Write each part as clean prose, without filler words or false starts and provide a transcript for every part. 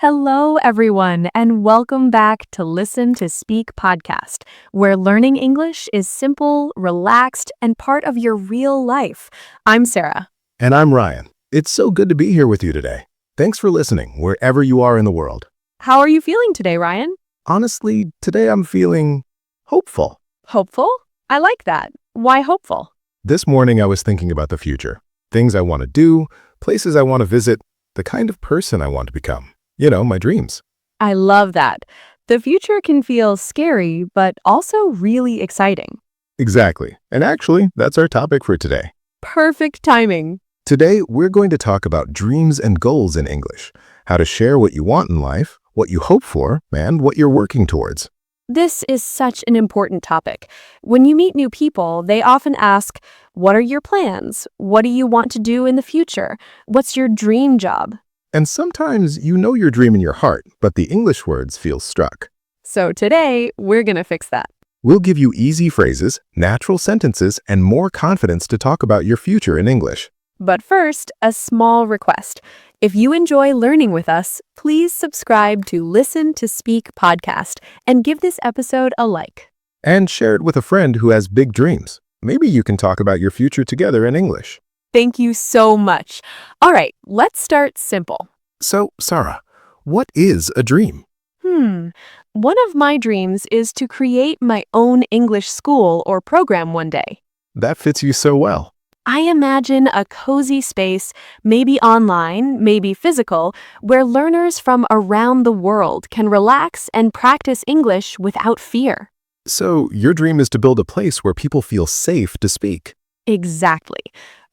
Hello, everyone, and welcome back to Listen to Speak Podcast, where learning English is simple, relaxed, and part of your real life. I'm Sarah. And I'm Ryan. It's so good to be here with you today. Thanks for listening, wherever you are in the world. How are you feeling today, Ryan? Honestly, today I'm feeling hopeful. Hopeful? I like that. Why hopeful? This morning I was thinking about the future. Things I want to do, places I want to visit, the kind of person I want to become. My dreams. I love that. The future can feel scary, but also really exciting. Exactly. And actually, that's our topic for today. Perfect timing. Today, we're going to talk about dreams and goals in English, how to share what you want in life, what you hope for, and what you're working towards. This is such an important topic. When you meet new people, they often ask, what are your plans? What do you want to do in the future? What's your dream job? And sometimes you know your dream in your heart, but the English words feel stuck. So today, we're going to fix that. We'll give you easy phrases, natural sentences, and more confidence to talk about your future in English. But first, a small request. If you enjoy learning with us, please subscribe to Listen to Speak Podcast and give this episode a like. And share it with a friend who has big dreams. Maybe you can talk about your future together in English. Thank you so much. All right, let's start simple. So, Sarah, what is a dream? One of my dreams is to create my own English school or program one day. That fits you so well. I imagine a cozy space, maybe online, maybe physical, where learners from around the world can relax and practice English without fear. So, your dream is to build a place where people feel safe to speak. Exactly.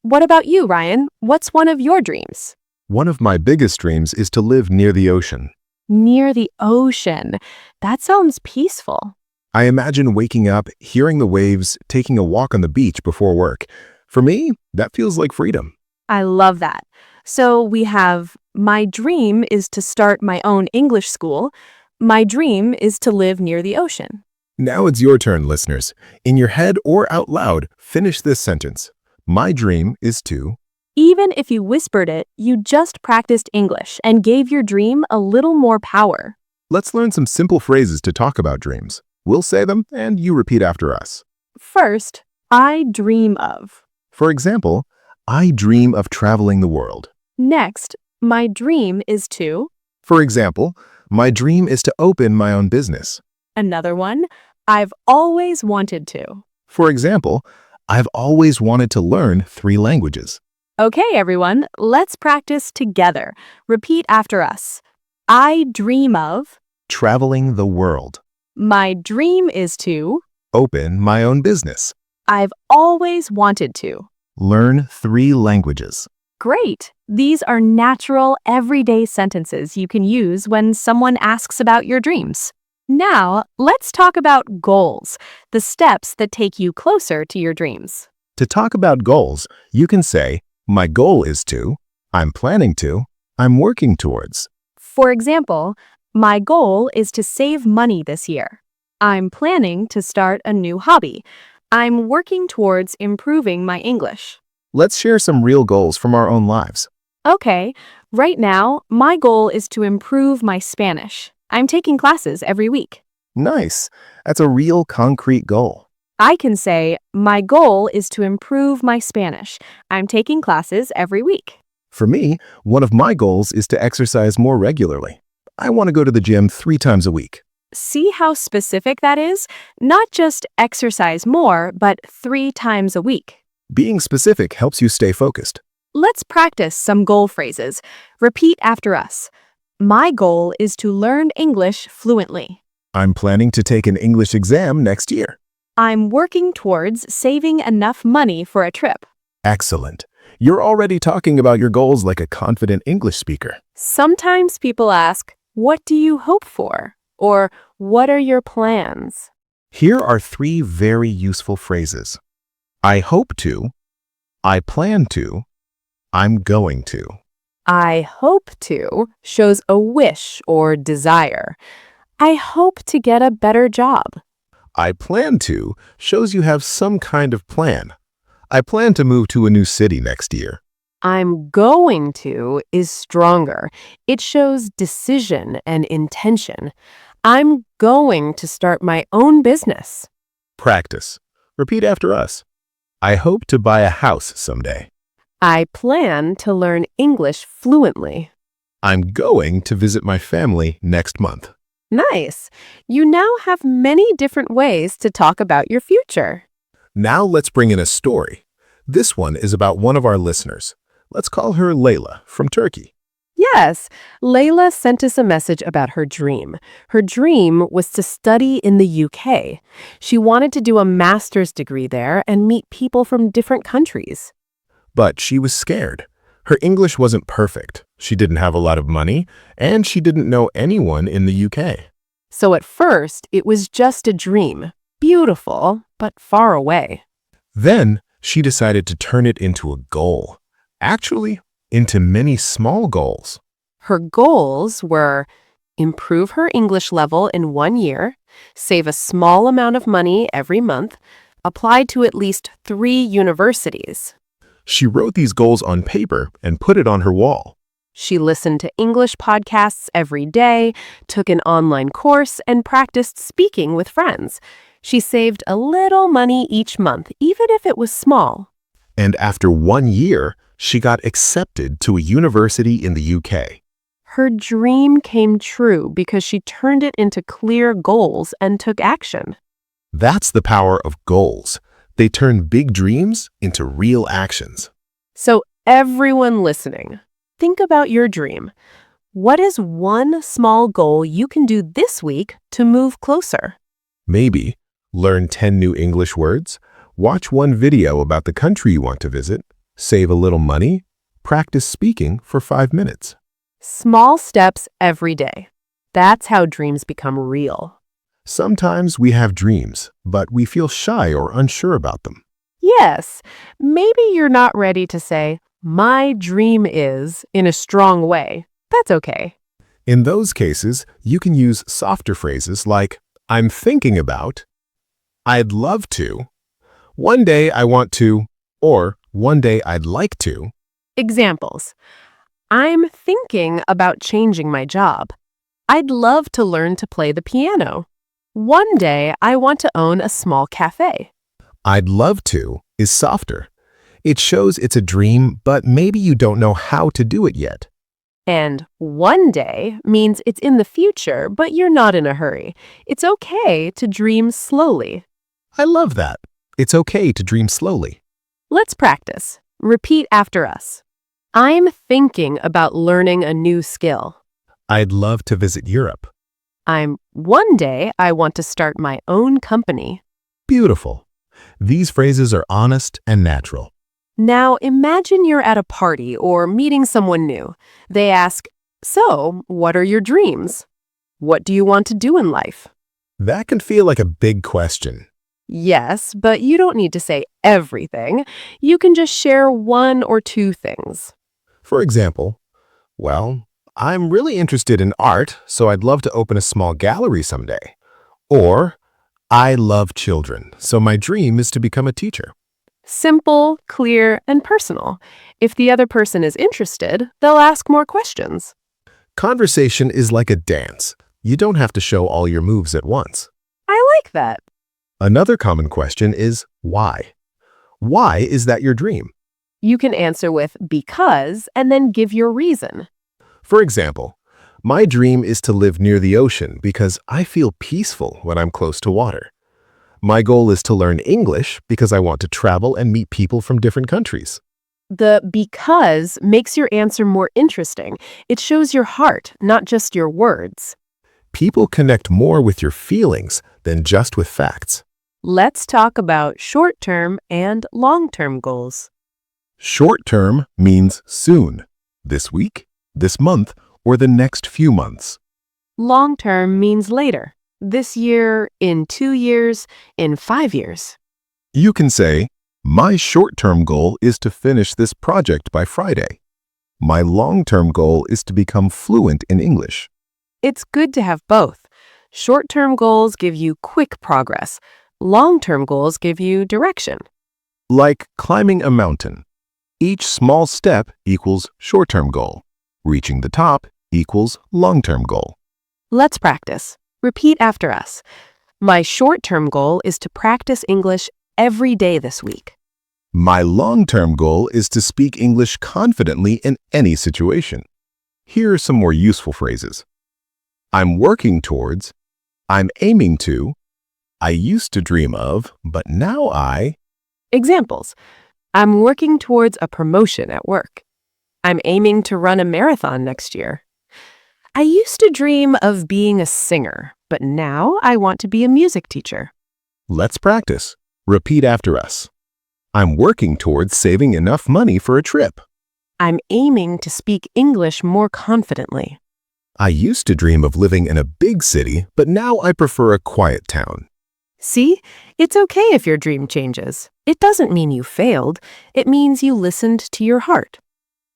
What about you, Ryan? What's one of your dreams? One of my biggest dreams is to live near the ocean. Near the ocean. That sounds peaceful. I imagine waking up, hearing the waves, taking a walk on the beach before work. For me, that feels like freedom. I love that. So we have, my dream is to start my own English school. My dream is to live near the ocean. Now it's your turn, listeners. In your head or out loud, finish this sentence. My dream is to... Even if you whispered it, you just practiced English and gave your dream a little more power. Let's learn some simple phrases to talk about dreams. We'll say them, and you repeat after us. First, I dream of. For example, I dream of traveling the world. Next, my dream is to. For example, my dream is to open my own business. Another one, I've always wanted to. For example, I've always wanted to learn 3 languages. Okay, everyone, let's practice together. Repeat after us. I dream of. Traveling the world. My dream is to. Open my own business. I've always wanted to. Learn 3 languages. Great! These are natural, everyday sentences you can use when someone asks about your dreams. Now, let's talk about goals, the steps that take you closer to your dreams. To talk about goals, you can say, my goal is to, I'm planning to, I'm working towards. For example, my goal is to save money this year. I'm planning to start a new hobby. I'm working towards improving my English. Let's share some real goals from our own lives. Okay, right now, my goal is to improve my Spanish. I'm taking classes every week. Nice. That's a real concrete goal. I can say, my goal is to improve my Spanish. I'm taking classes every week. For me, one of my goals is to exercise more regularly. I want to go to the gym 3 times a week. See how specific that is? Not just exercise more, but 3 times a week. Being specific helps you stay focused. Let's practice some goal phrases. Repeat after us. My goal is to learn English fluently. I'm planning to take an English exam next year. I'm working towards saving enough money for a trip. Excellent. You're already talking about your goals like a confident English speaker. Sometimes people ask, what do you hope for? Or what are your plans? Here are 3 very useful phrases. I hope to, I plan to, I'm going to. I hope to shows a wish or desire. I hope to get a better job. I plan to shows you have some kind of plan. I plan to move to a new city next year. I'm going to is stronger. It shows decision and intention. I'm going to start my own business. Practice. Repeat after us. I hope to buy a house someday. I plan to learn English fluently. I'm going to visit my family next month. Nice. You now have many different ways to talk about your future. Now let's bring in a story. This one is about one of our listeners. Let's call her Layla from Turkey. Yes, Layla sent us a message about her dream. Her dream was to study in the UK. She wanted to do a master's degree there and meet people from different countries. But she was scared. Her English wasn't perfect. She didn't have a lot of money, and she didn't know anyone in the UK. So at first, it was just a dream. Beautiful, but far away. Then she decided to turn it into a goal. Actually, into many small goals. Her goals were improve her English level in 1 year, save a small amount of money every month, apply to at least 3 universities. She wrote these goals on paper and put it on her wall. She listened to English podcasts every day, took an online course, and practiced speaking with friends. She saved a little money each month, even if it was small. And after 1 year, she got accepted to a university in the UK. Her dream came true because she turned it into clear goals and took action. That's the power of goals. They turn big dreams into real actions. So everyone listening, think about your dream. What is one small goal you can do this week to move closer? Maybe learn 10 new English words, watch one video about the country you want to visit, save a little money, practice speaking for 5 minutes. Small steps every day. That's how dreams become real. Sometimes we have dreams, but we feel shy or unsure about them. Yes, maybe you're not ready to say, "My dream is," in a strong way. That's okay. In those cases, you can use softer phrases like, I'm thinking about, I'd love to, one day I want to, or one day I'd like to. Examples. I'm thinking about changing my job. I'd love to learn to play the piano. One day I want to own a small cafe. I'd love to is softer. It shows it's a dream, but maybe you don't know how to do it yet. And one day means it's in the future, but you're not in a hurry. It's okay to dream slowly. I love that. It's okay to dream slowly. Let's practice. Repeat after us. I'm thinking about learning a new skill. I'd love to visit Europe. One day I want to start my own company. Beautiful. These phrases are honest and natural. Now imagine you're at a party or meeting someone new. They ask, "So, what are your dreams? What do you want to do in life?" That can feel like a big question. Yes, but you don't need to say everything. You can just share 1 or 2 things. For example, well, I'm really interested in art, so I'd love to open a small gallery someday. Or, I love children, so my dream is to become a teacher. Simple, clear, and personal. If the other person is interested, they'll ask more questions. Conversation is like a dance. You don't have to show all your moves at once. I like that. Another common question is why? Why is that your dream? You can answer with because and then give your reason. For example, my dream is to live near the ocean because I feel peaceful when I'm close to water. My goal is to learn English because I want to travel and meet people from different countries. The because makes your answer more interesting. It shows your heart, not just your words. People connect more with your feelings than just with facts. Let's talk about short-term and long-term goals. Short-term means soon, this week, this month, or the next few months. Long-term means later, this year, in 2 years, in 5 years. You can say, my short-term goal is to finish this project by Friday. My long-term goal is to become fluent in English. It's good to have both. Short-term goals give you quick progress. Long-term goals give you direction. Like climbing a mountain. Each small step equals short-term goal. Reaching the top equals long-term goal. Let's practice. Repeat after us. My short-term goal is to practice English every day this week. My long-term goal is to speak English confidently in any situation. Here are some more useful phrases. I'm working towards, I'm aiming to, I used to dream of, but now I... Examples. I'm working towards a promotion at work. I'm aiming to run a marathon next year. I used to dream of being a singer, but now I want to be a music teacher. Let's practice. Repeat after us. I'm working towards saving enough money for a trip. I'm aiming to speak English more confidently. I used to dream of living in a big city, but now I prefer a quiet town. See, it's okay if your dream changes. It doesn't mean you failed. It means you listened to your heart.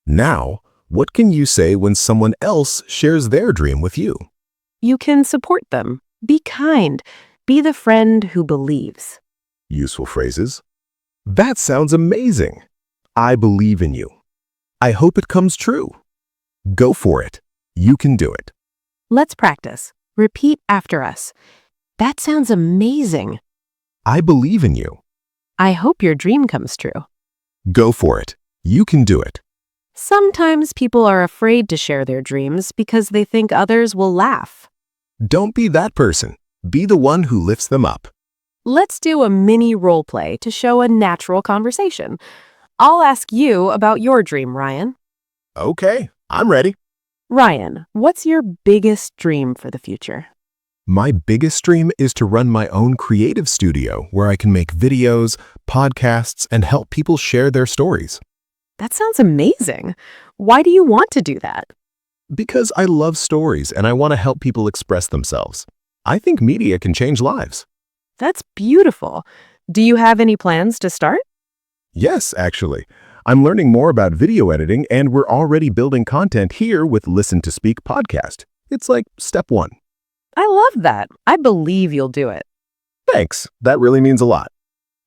Now, what can you say when someone else shares their dream with you? You can support them. Be kind. Be the friend who believes. Useful phrases. That sounds amazing. I believe in you. I hope it comes true. Go for it. You can do it. Let's practice. Repeat after us. That sounds amazing. I believe in you. I hope your dream comes true. Go for it. You can do it. Sometimes people are afraid to share their dreams because they think others will laugh. Don't be that person. Be the one who lifts them up. Let's do a mini role play to show a natural conversation. I'll ask you about your dream, Ryan. Okay, I'm ready. Ryan, what's your biggest dream for the future? My biggest dream is to run my own creative studio where I can make videos, podcasts, and help people share their stories. That sounds amazing. Why do you want to do that? Because I love stories and I want to help people express themselves. I think media can change lives. That's beautiful. Do you have any plans to start? Yes, actually. I'm learning more about video editing and we're already building content here with ListenToSpeakPodcast. It's like step one. I love that. I believe you'll do it. Thanks. That really means a lot.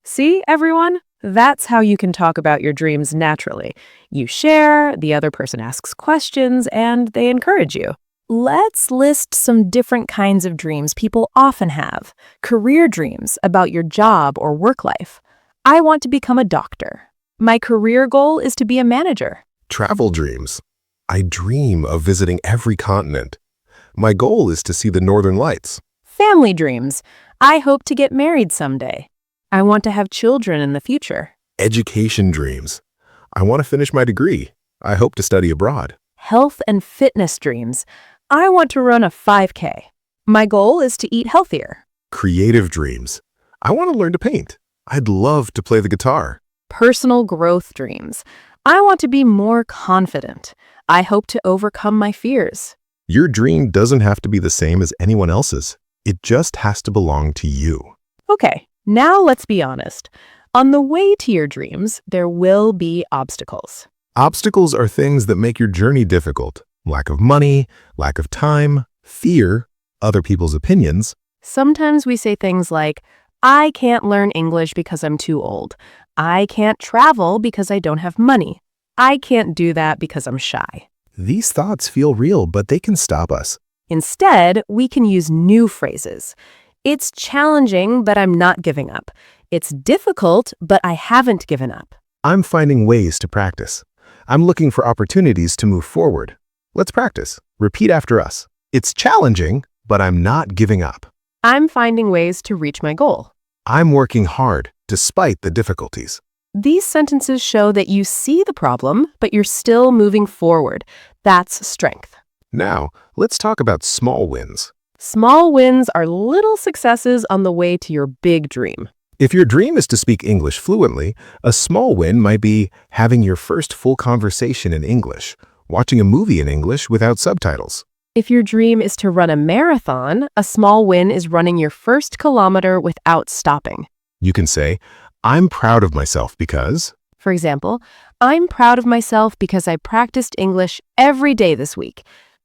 See, everyone? That's how you can talk about your dreams naturally. You share, the other person asks questions, and they encourage you. Let's list some different kinds of dreams people often have. Career dreams about your job or work life. I want to become a doctor. My career goal is to be a manager. Travel dreams. I dream of visiting every continent. My goal is to see the Northern Lights. Family dreams. I hope to get married someday. I want to have children in the future. Education dreams. I want to finish my degree. I hope to study abroad. Health and fitness dreams. I want to run a 5K. My goal is to eat healthier. Creative dreams. I want to learn to paint. I'd love to play the guitar. Personal growth dreams. I want to be more confident. I hope to overcome my fears. Your dream doesn't have to be the same as anyone else's. It just has to belong to you. Okay, now let's be honest. On the way to your dreams, there will be obstacles. Obstacles are things that make your journey difficult. Lack of money, lack of time, fear, other people's opinions. Sometimes we say things like, I can't learn English because I'm too old. I can't travel because I don't have money. I can't do that because I'm shy. These thoughts feel real, but they can stop us. Instead, we can use new phrases. It's challenging, but I'm not giving up. It's difficult, but I haven't given up. I'm finding ways to practice. I'm looking for opportunities to move forward. Let's practice. Repeat after us. It's challenging, but I'm not giving up. I'm finding ways to reach my goal. I'm working hard, despite the difficulties. These sentences show that you see the problem, but you're still moving forward. That's strength. Now, let's talk about small wins. Small wins are little successes on the way to your big dream. If your dream is to speak English fluently, a small win might be having your first full conversation in English, watching a movie in English without subtitles. If your dream is to run a marathon, a small win is running your first kilometer without stopping. You can say, I'm proud of myself because... For example, I'm proud of myself because I practiced English every day this week.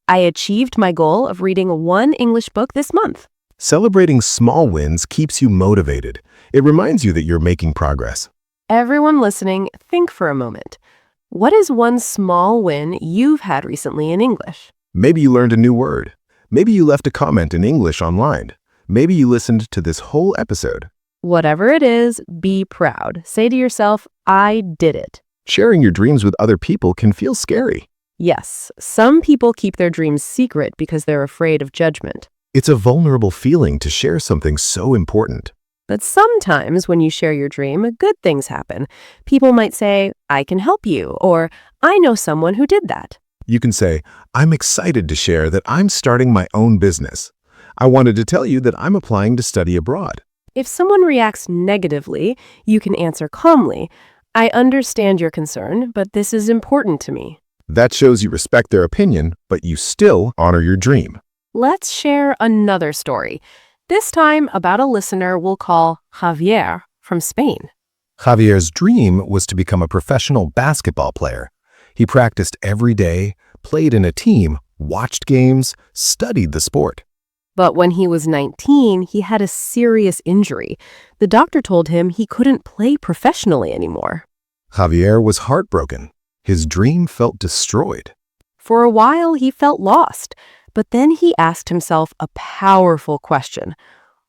I achieved my goal of reading one English book this month. Celebrating small wins keeps you motivated. It reminds you that you're making progress. Everyone listening, think for a moment. What is one small win you've had recently in English? Maybe you learned a new word. Maybe you left a comment in English online. Maybe you listened to this whole episode. Whatever it is, be proud. Say to yourself, I did it. Sharing your dreams with other people can feel scary. Yes, some people keep their dreams secret because they're afraid of judgment. It's a vulnerable feeling to share something so important. But sometimes when you share your dream, good things happen. People might say, I can help you, or I know someone who did that. You can say, I'm excited to share that I'm starting my own business. I wanted to tell you that I'm applying to study abroad. If someone reacts negatively, you can answer calmly, I understand your concern, but this is important to me. That shows you respect their opinion, but you still honor your dream. Let's share another story. This time about a listener we'll call Javier from Spain. Javier's dream was to become a professional basketball player. He practiced every day, played in a team, watched games, studied the sport. But when he was 19, he had a serious injury. The doctor told him he couldn't play professionally anymore. Javier was heartbroken. His dream felt destroyed. For a while, he felt lost. But then he asked himself a powerful question.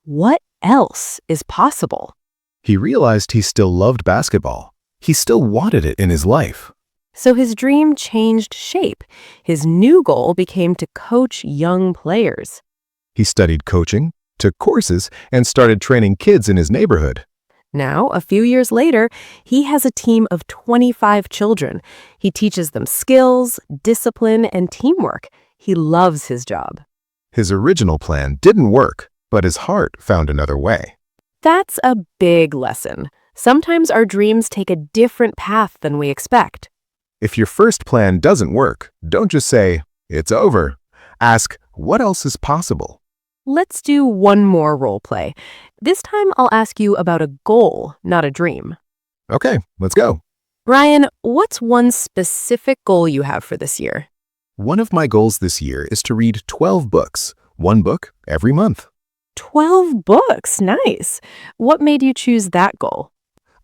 What else is possible? He realized he still loved basketball. He still wanted it in his life. So his dream changed shape. His new goal became to coach young players. He studied coaching, took courses, and started training kids in his neighborhood. Now, a few years later, he has a team of 25 children. He teaches them skills, discipline, and teamwork. He loves his job. His original plan didn't work, but his heart found another way. That's a big lesson. Sometimes our dreams take a different path than we expect. If your first plan doesn't work, don't just say, it's over. Ask, what else is possible? Let's do one more role play. This time I'll ask you about a goal, not a dream. Okay, let's go. Ryan, what's one specific goal you have for this year? One of my goals this year is to read 12 books, one book every month. 12 books, nice. What made you choose that goal?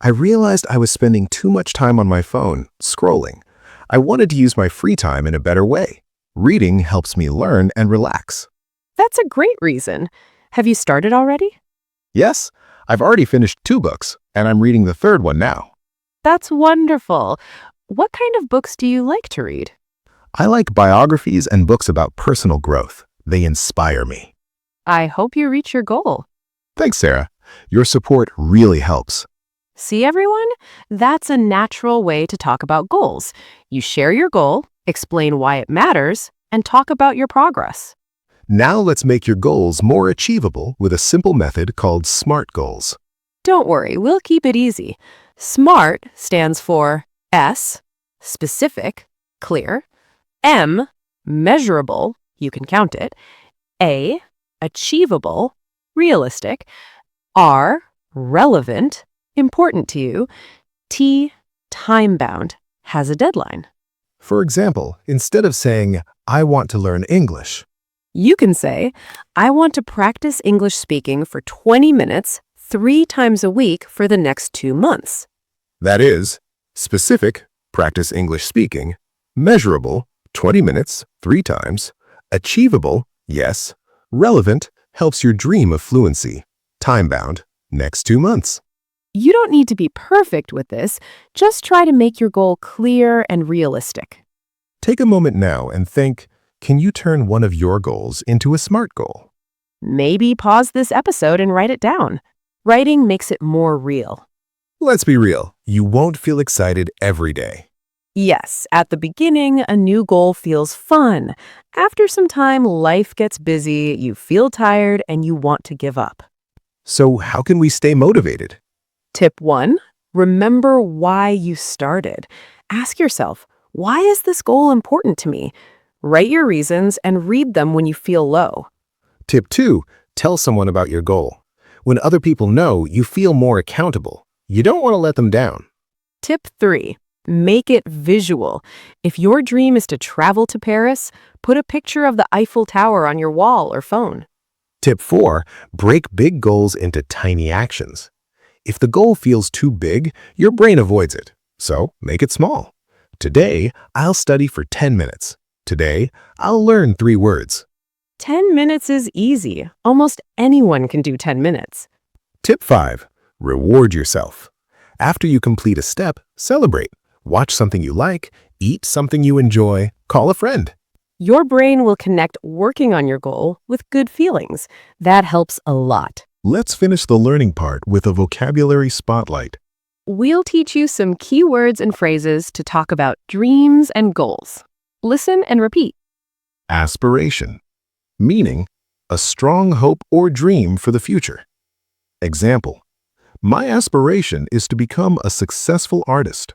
I realized I was spending too much time on my phone, scrolling. I wanted to use my free time in a better way. Reading helps me learn and relax. That's a great reason. Have you started already? Yes, I've already finished 2 books, and I'm reading the 3rd one now. That's wonderful. What kind of books do you like to read? I like biographies and books about personal growth. They inspire me. I hope you reach your goal. Thanks, Sarah. Your support really helps. See, everyone? That's a natural way to talk about goals. You share your goal, explain why it matters, and talk about your progress. Now let's make your goals more achievable with a simple method called SMART goals. Don't worry, we'll keep it easy. SMART stands for S, specific, clear, M, measurable, you can count it, A, achievable, realistic, R, relevant, important to you, T, time-bound, has a deadline. For example, instead of saying, I want to learn English, You can say, I want to practice English speaking for 20 minutes 3 times a week for the next 2 months. that is, specific, practice English speaking, measurable, 20 minutes, 3 times, achievable, yes, relevant, helps your dream of fluency, time-bound, next 2 months. You don't need to be perfect with this, just try to make your goal clear and realistic. Take a moment now and think, can you turn one of your goals into a SMART goal? Maybe pause this episode and write it down. Writing makes it more real. Let's be real, you won't feel excited every day. Yes, at the beginning, a new goal feels fun. After some time, life gets busy, you feel tired, and you want to give up. So how can we stay motivated? Tip 1, remember why you started. Ask yourself, why is this goal important to me? Write your reasons and read them when you feel low. Tip 2, tell someone about your goal. When other people know, you feel more accountable. You don't want to let them down. Tip 3, make it visual. If your dream is to travel to Paris, put a picture of the Eiffel Tower on your wall or phone. Tip 4, break big goals into tiny actions. If the goal feels too big, your brain avoids it. So make it small. Today, I'll study for 10 minutes. Today, I'll learn 3 words. 10 minutes is easy. Almost anyone can do 10 minutes. Tip 5. Reward yourself. After you complete a step, celebrate. Watch something you like, eat something you enjoy, call a friend. Your brain will connect working on your goal with good feelings. That helps a lot. Let's finish the learning part with a vocabulary spotlight. We'll teach you some key words and phrases to talk about dreams and goals. Listen and repeat. Aspiration, meaning a strong hope or dream for the future. Example, my aspiration is to become a successful artist.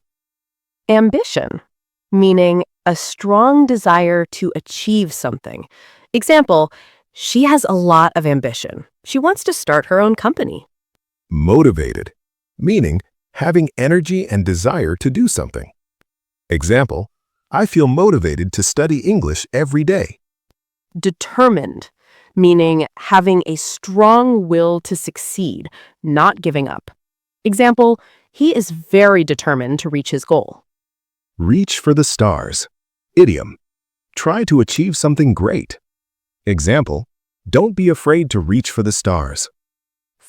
Ambition, meaning a strong desire to achieve something. Example, she has a lot of ambition. She wants to start her own company. Motivated, meaning having energy and desire to do something. Example, I feel motivated to study English every day. Determined, meaning having a strong will to succeed, not giving up. Example, he is very determined to reach his goal. Reach for the stars. Idiom, try to achieve something great. Example, don't be afraid to reach for the stars.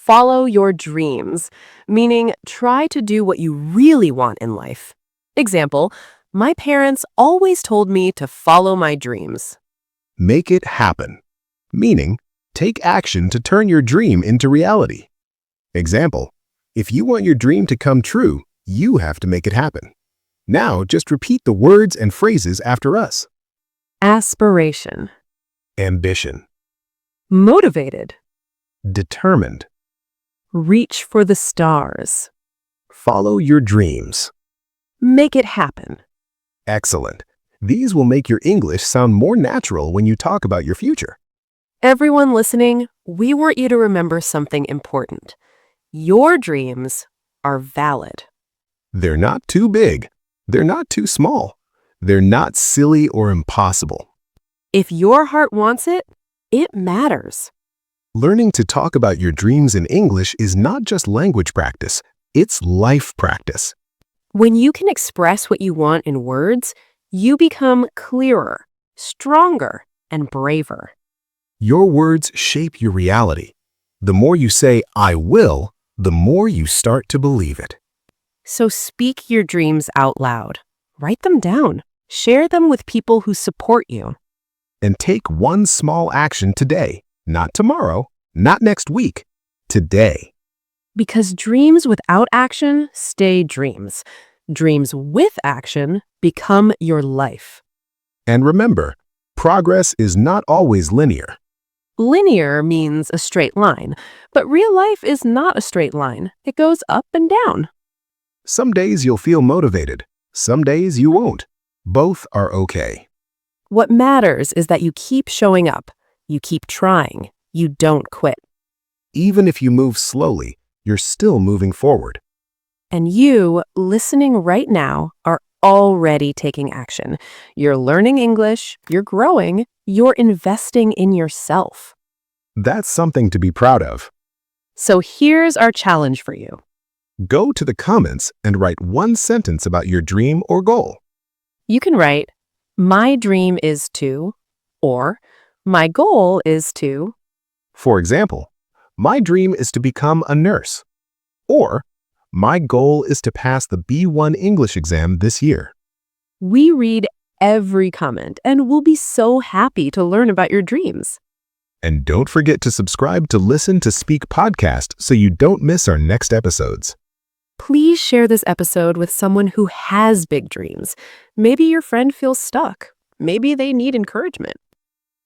Follow your dreams, meaning try to do what you really want in life. Example, my parents always told me to follow my dreams. Make it happen, meaning take action to turn your dream into reality. Example, if you want your dream to come true, you have to make it happen. Now just repeat the words and phrases after us. Aspiration. Ambition, Motivated. determined, Reach for the stars. follow your dreams. Make it happen. Excellent. These will make your English sound more natural when you talk about your future. Everyone listening, we want you to remember something important. Your dreams are valid. They're not too big. They're not too small. They're not silly or impossible. If your heart wants it, it matters. Learning to talk about your dreams in English is not just language practice, it's life practice. When you can express what you want in words, you become clearer, stronger, and braver. Your words shape your reality. The more you say, I will, the more you start to believe it. So speak your dreams out loud. Write them down. Share them with people who support you. And take one small action today, not tomorrow, not next week, today. Because dreams without action stay dreams. Dreams with action become your life. And remember, progress is not always linear. Linear means a straight line, but real life is not a straight line. It goes up and down. Some days you'll feel motivated. Some days you won't. Both are okay. What matters is that you keep showing up. You keep trying. You don't quit. Even if you move slowly, you're still moving forward. And you, listening right now, are already taking action. You're learning English, you're growing, you're investing in yourself. That's something to be proud of. So here's our challenge for you. Go to the comments and write one sentence about your dream or goal. You can write, my dream is to, or my goal is to. For example, my dream is to become a nurse. Or, my goal is to pass the B1 English exam this year. We read every comment and we'll be so happy to learn about your dreams. And don't forget to subscribe to Listen to Speak Podcast so you don't miss our next episodes. Please share this episode with someone who has big dreams. Maybe your friend feels stuck. Maybe they need encouragement.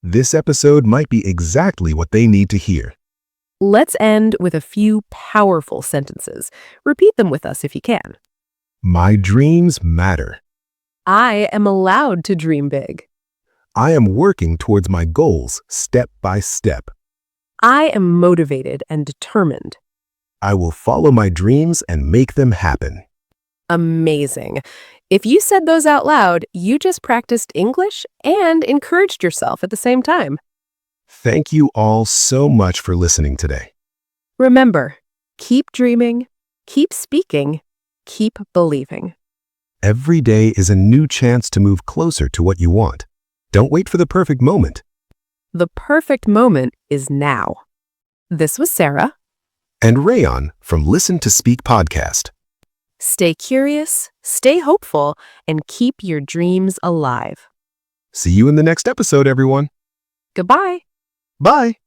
This episode might be exactly what they need to hear. Let's end with a few powerful sentences. Repeat them with us if you can. My dreams matter. I am allowed to dream big. I am working towards my goals step by step. I am motivated and determined. I will follow my dreams and make them happen. Amazing. If you said those out loud, you just practiced English and encouraged yourself at the same time. Thank you all so much for listening today. Remember, keep dreaming, keep speaking, keep believing. Every day is a new chance to move closer to what you want. Don't wait for the perfect moment. The perfect moment is now. This was Sara. And Rayan from Listen to Speak Podcast. Stay curious, stay hopeful, and keep your dreams alive. See you in the next episode, everyone. Goodbye. Bye.